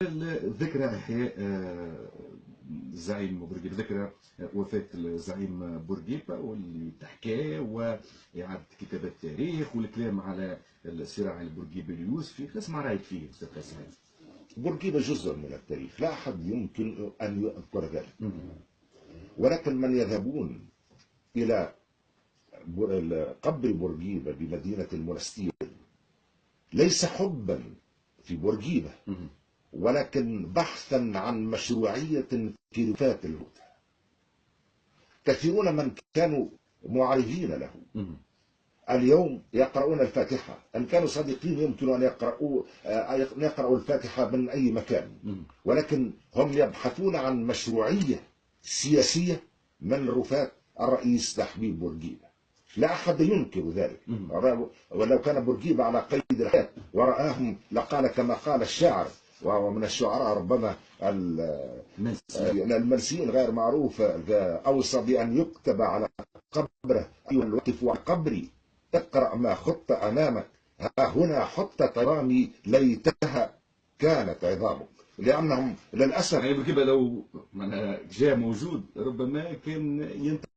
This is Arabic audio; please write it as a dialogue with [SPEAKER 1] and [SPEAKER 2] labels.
[SPEAKER 1] ذكرى إحياء الزعيم بورقيبة، ذكرى وفاة الزعيم بورقيبة واللي تحكاه وإعادة كتابة التاريخ والكلام على الصراع البورقيبي اليوسفي، نسمع رأيك فيه أستاذ قاسم.
[SPEAKER 2] بورقيبة جزء من التاريخ، لا أحد يمكن أن يذكر ذلك، ولكن من يذهبون إلى قبر بورقيبة بمدينة المنستير ليس حبا في بورقيبة، ولكن بحثا عن مشروعية في رفات الهدى. كثيرون من كانوا معارضين له اليوم يقرؤون الفاتحة، إن كانوا صادقين يمكن أن يقرأوا الفاتحة من أي مكان، ولكن هم يبحثون عن مشروعية سياسية من رفات الرئيس تحبيب بورقيبة. لا أحد ينكر ذلك، ولو كان بورقيبة على قيد الحياة ورآهم لقال كما قال الشاعر، ومن الشعراء ربما المنسيين غير معروف، أوصى بأن يكتب على قبره أيها الوقف على قبري اقرأ ما خط أمامك، ها هنا حط عظامي ليتها كانت عظامك. لأنهم للأسف
[SPEAKER 1] يعني بورقيبة لو جاء موجود ربما كان ينتهي